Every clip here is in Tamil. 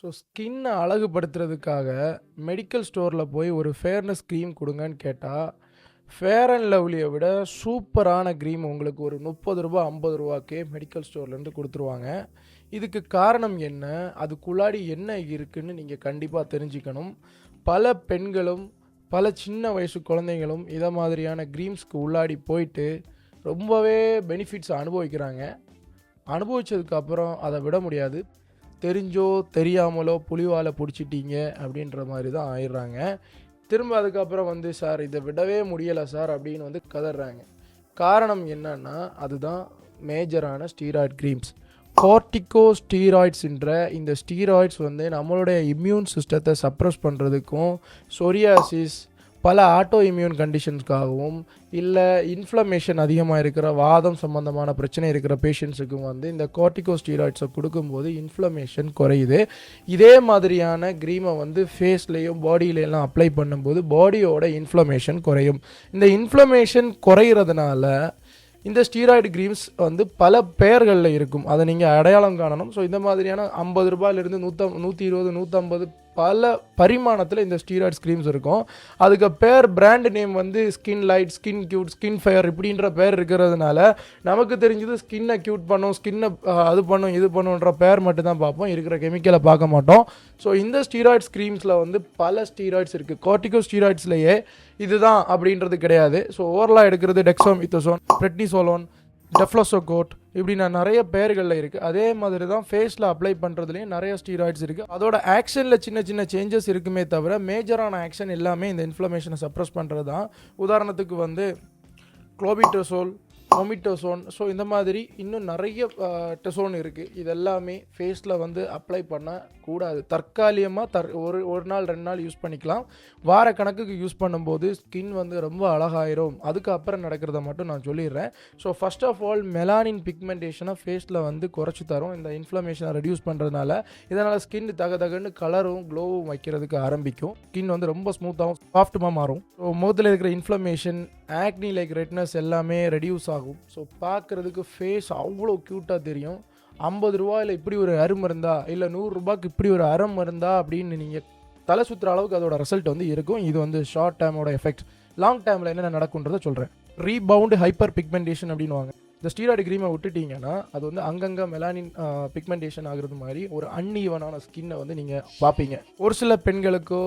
ஸோ ஸ்கின்னை அழகுபடுத்துறதுக்காக மெடிக்கல் ஸ்டோரில் போய் ஒரு ஃபேர்னஸ் க்ரீம் கொடுங்கன்னு கேட்டால் ஃபேர் அண்ட் லவ்லியை விட சூப்பரான க்ரீம் உங்களுக்கு ஒரு 30 ரூபா 50 ரூபாக்கே மெடிக்கல் ஸ்டோர்லேருந்து கொடுத்துருவாங்க. இதுக்கு காரணம் என்ன, அதுக்குள்ளாடி என்ன இருக்குன்னு நீங்கள் கண்டிப்பாக தெரிஞ்சுக்கணும். பல பெண்களும் பல சின்ன வயசு குழந்தைங்களும் இதை மாதிரியான க்ரீம்ஸ்க்கு உள்ளாடி போயிட்டு ரொம்பவே பெனிஃபிட்ஸ் அனுபவிக்கிறாங்க. அனுபவித்ததுக்கப்புறம் அதை விட முடியாது. தெரிஞ்சோ தெரியாமலோ புலிவாலை பிடிச்சிட்டீங்க அப்படின்ற மாதிரி தான் ஆயிடுறாங்க. திரும்ப அதுக்கப்புறம் சார் இதை விடவே முடியலை சார் அப்படின்னு கதறாங்க. காரணம் என்னன்னா அதுதான் மேஜரான ஸ்டீராய்டு க்ரீம்ஸ். கார்டிகோ ஸ்டீராய்ட்ஸ்ன்ற இந்த ஸ்டீராய்ட்ஸ் நம்மளுடைய இம்யூன் சிஸ்டத்தை சப்ரஸ் பண்ணுறதுக்கும், சொரியாசிஸ் பல ஆட்டோ இம்யூன் கண்டிஷன்ஸ்க்காகவும் இல்லை இன்ஃப்ளமேஷன் அதிகமாக இருக்கிற வாதம் சம்மந்தமான பிரச்சனை இருக்கிற பேஷண்ட்ஸுக்கும் இந்த கார்டிகோ ஸ்டீராய்ட்ஸை கொடுக்கும்போது இன்ஃப்ளமேஷன் குறையுது. இதே மாதிரியான க்ரீமை ஃபேஸ்லேயும் பாடியிலெல்லாம் அப்ளை பண்ணும்போது பாடியோட இன்ஃப்ளமேஷன் குறையும். இந்த இன்ஃப்ளமேஷன் குறையிறதுனால இந்த ஸ்டீராய்டு க்ரீம்ஸ் பல பெயர்களில் இருக்கும். அதை நீங்கள் அடையாளம் காணணும். ஸோ இந்த மாதிரியான 50 ரூபாயிலிருந்து 120 150 பல பரிமாணத்தில் இந்த ஸ்டீராய்ட்ஸ் க்ரீம்ஸ் இருக்கும். அதுக்கு பேர் brand name skin light, skin cute, skin fire இப்படின்ற பேர் இருக்கிறதுனால நமக்கு தெரிஞ்சது ஸ்கின்னை க்யூட் பண்ணும், ஸ்கின்னை அது பண்ணும் இது பண்ணுன்ற பேர் மட்டும் தான் பார்ப்போம், இருக்கிற கெமிக்கலை பார்க்க மாட்டோம். ஸோ இந்த ஸ்டீராய்ட்ஸ் க்ரீம்ஸில் பல ஸ்டீராய்ட்ஸ் இருக்குது. கார்டிகோ ஸ்டீராய்ட்ஸ்லேயே இதுதான் அப்படின்றது கிடையாது. ஸோ ஓவரலாக எடுக்கிறது டெக்ஸாமெதாசோன், பிரெட்னிசோலோன், டெஃப்லோசோகோட் இப்படி நிறைய பெயர்களில் இருக்குது. அதே மாதிரி தான் ஃபேஸில் அப்ளை பண்ணுறதுலேயும் நிறைய ஸ்டீராய்ட்ஸ் இருக்குது. அதோட ஆக்ஷனில் சின்ன சின்ன சேஞ்சஸ் இருக்குமே தவிர மேஜரான ஆக்ஷன் எல்லாமே இந்த இன்ஃப்ளமேஷனை சப்ரஸ் பண்ணுறது தான். உதாரணத்துக்கு குளோபிட்டோசோல், ஒமிட்டோசோன், ஸோ இந்த மாதிரி இன்னும் நிறைய டெசோன் இருக்குது. இதெல்லாமே ஃபேஸில் அப்ளை பண்ணக்கூடாது. தற்காலிகமாக ஒரு நாள் 2 நாள் யூஸ் பண்ணிக்கலாம். வார கணக்குக்கு யூஸ் பண்ணும்போது ஸ்கின் ரொம்ப அழகாயிரும். அதுக்கப்புறம் நடக்கிறத மட்டும் நான் சொல்லிடுறேன். So first of all melanin பிக்மெண்டேஷனை ஃபேஸில் குறைச்சி தரும். இந்த இன்ஃப்ளமேஷனை ரெடியூஸ் பண்ணுறதுனால இதனால் ஸ்கின் தகன்னு கலரும் க்ளோவும் வைக்கிறதுக்கு ஆரம்பிக்கும். ஸ்கின் ரொம்ப ஸ்மூத்தாகவும் சாஃப்ட்டுமாக மாறும். ஸோ முகத்தில் இருக்கிற இன்ஃப்ளமேஷன், ஆக்னி லைக் ரெட்னஸ் எல்லாமே ரெடியூஸ் ஆகும். ஸோ பார்க்குறதுக்கு ஃபேஸ் அவ்வளோ க்யூட்டாக தெரியும். 50 ரூபாயில் இப்படி ஒரு அரும் இருந்தா, இல்லை 100 ரூபாய்க்கு இப்படி ஒரு அரம் இருந்தா அப்படின்னு நீங்கள் தலை சுற்றுற அளவுக்கு அதோட ரிசல்ட் இருக்கும். இது ஷார்ட் டைமோட எஃபெக்ட். லாங் டைமில் என்னென்ன நடக்குன்றதை சொல்கிறேன். ரீபவுண்ட் ஹைப்பர் பிக்மெண்டேஷன் அப்படின்வாங்க. இந்த ஸ்டீராய்டு க்ரீமை விட்டுட்டிங்கன்னா அது அங்கங்கே மெலானின் பிக்மெண்டேஷன் ஆகுறது மாதிரி ஒரு அன்ஈவனான ஸ்கின்னை நீங்கள் பார்ப்பீங்க. ஒரு சில பெண்களுக்கோ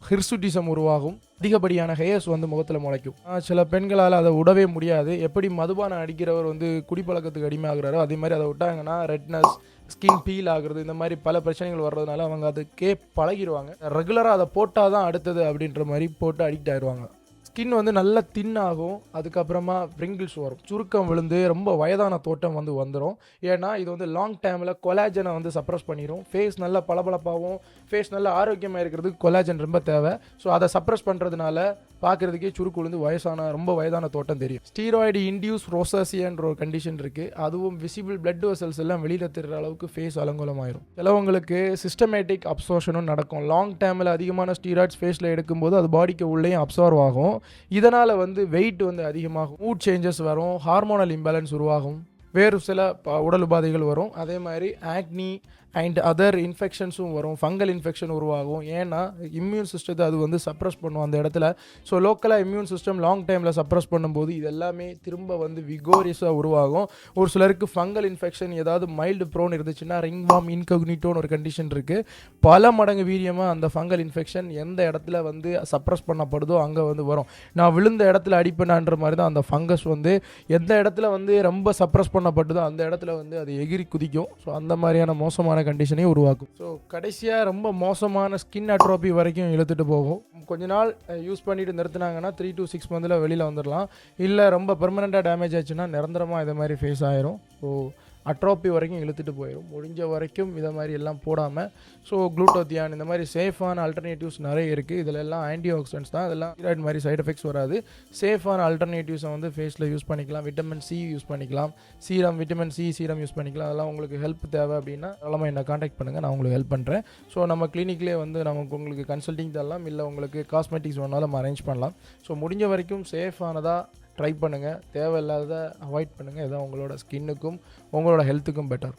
ஹிர்சுட்டிசம் உருவாகும். அதிகப்படியான ஹேர்ஸ் முகத்தில் முளைக்கும். சில பெண்களால் அதை விடவே முடியாது. எப்படி மதுபானம் அடிக்கிறவர் குடிப்பழக்கத்துக்கு அடிமையாகிறாரோ அதே மாதிரி அதை விட்டாங்கன்னா ரெட்னஸ், ஸ்கின் பீல் ஆகுறது, இந்த மாதிரி பல பிரச்சனைகள் வர்றதுனால அவங்க அதுக்கே பழகிடுவாங்க. ரெகுலராக அதை போட்டால் தான் அடுத்தது அப்படின்ற மாதிரி போட்டு அடிக்ட் ஆகிடுவாங்க. ஸ்கின் நல்லா தின் ஆகும். அதுக்கப்புறமா ரிங்கிள்ஸ் வரும், சுருக்கம் விழுந்து ரொம்ப வயதான தோட்டம் வந்துடும். ஏன்னா இது லாங் டைமில் கொலாஜனை சப்ரஸ் பண்ணிடும். ஃபேஸ் நல்லா பளபளப்பாகவும் ஃபேஸ் நல்லா ஆரோக்கியமாக இருக்கிறதுக்கு கொலாஜன் ரொம்ப தேவை. ஸோ அதை சப்ரஸ் பண்ணுறதுனால பார்க்குறதுக்கே சுருக்கு விழுந்து ரொம்ப வயதான தோட்டம் தெரியும். ஸ்டீராய்டு இன்டியூஸ் ரோசாசியான்ற ஒரு கண்டிஷன் இருக்குது. அதுவும் விசிபிள் பிளட் வெசல்ஸ் எல்லாம் வெளியில் தெரிகிற அளவுக்கு ஃபேஸ் அலங்கோலமாயிரும். சிலவங்களுக்கு சிஸ்டமேட்டிக் அப்சார்ஷனும் நடக்கும். லாங் டைமில் அதிகமான ஸ்டீராய்ட்ஸ் ஃபேஸில் எடுக்கும்போது அது பாடிக்கு உள்ளேயும் அப்சார்வ் ஆகும். இதனால் வெயிட் அதிகமாகும், மூட் சேஞ்சஸ் வரும், ஹார்மோனல் இம்பேலன்ஸ் உருவாகும், வேறு சில உடல் உபாதைகள் வரும். அதே மாதிரி ஆக்னி அண்ட் அதர் இன்ஃபெக்ஷன்ஸும் வரும். ஃபங்கல் இன்ஃபெக்ஷன் உருவாகும். ஏன்னா இம்யூன் சிஸ்டத்தை அது சப்ரஸ் பண்ணும் அந்த இடத்துல. ஸோ லோக்கலாக இம்யூன் சிஸ்டம் லாங் டைமில் சப்ரஸ் பண்ணும்போது இதெல்லாமே திரும்ப விகோரியஸாக உருவாகும். ஒரு சிலருக்கு ஃபங்கல் இன்ஃபெக்ஷன் ஏதாவது மைல்டு ப்ரோன் இருந்துச்சுன்னா ரிங்வார்ம் இன்கக்னிட்டோன்னு ஒரு கண்டிஷன் இருக்குது. பல மடங்கு வீரியமாக அந்த ஃபங்கல் இன்ஃபெக்ஷன் எந்த இடத்துல சப்ரஸ் பண்ணப்படுதோ அங்கே வரும். நான் விழுந்த இடத்துல அடிப்பேனான்ற மாதிரி தான் அந்த ஃபங்கஸ் எந்த இடத்துல ரொம்ப சப்ரஸ் பண்ணப்பட்டதோ அந்த இடத்துல அது எகிரி குதிக்கும். ஸோ அந்த மாதிரியான மோசமான கண்டிஷனையும் உருவாக்கும். ஸோ கடைசியாக ரொம்ப மோசமான ஸ்கின் அட்ரோபி வரைக்கும் இழுத்துட்டு போகும். கொஞ்ச நாள் யூஸ் பண்ணிட்டு நிறுத்தினாங்கன்னா 3 to 6 மந்தில் வெளியில் வந்துடலாம். இல்லை ரொம்ப பெர்மனெண்ட்டாக டேமேஜ் ஆச்சுன்னா நிரந்தரமாக இதை மாதிரி ஃபேஸ் ஆயிரும். ஸோ அட்ரோபி வரைக்கும் இழுத்துட்டு போயிடும். முடிஞ்ச வரைக்கும் இதை மாதிரி எல்லாம் போடாமல் குளூட்டோத்தியான் இந்த மாதிரி சேஃபான ஆல்டர்னேட்டிவ்ஸ் நிறைய இருக்குது. இதில் எல்லாம் ஆன்டி ஆக்சிடென்ட்ஸ் தான். இதெல்லாம் ஸ்டீராய்டு மாதிரி சைட் எஃபெக்ட்ஸ் வராது. சேஃபான ஆல்டர்னேட்டிவ்ஸை ஃபேஸில் யூஸ் பண்ணிக்கலாம். விட்டமின் சி யூஸ் பண்ணிக்கலாம். விட்டமின் சி சீரம் யூஸ் பண்ணிக்கலாம். அதெல்லாம் உங்களுக்கு ஹெல்ப் தேவை அப்படின்னா அதெல்லாம் என்னை காண்டாக்ட் பண்ணுங்கள், நான் உங்களுக்கு ஹெல்ப் பண்ணுறேன். ஸோ நம்ம கிளினிக்லேயே நமக்கு உங்களுக்கு கன்சல்டிங் தரலாம், இல்லை உங்களுக்கு காஸ்மெட்டிக்ஸ் வேணாலும் நம்ம அரேஞ்ச் பண்ணலாம். ஸோ முடிஞ்ச வரைக்கும் சேஃபானதாக ட்ரை பண்ணுங்கள். தேவையில்லாத அவாய்ட் பண்ணுங்கள். இதான் உங்களோட ஸ்கின்னுக்கும் உங்களோட ஹெல்த்துக்கும் பெட்டர்.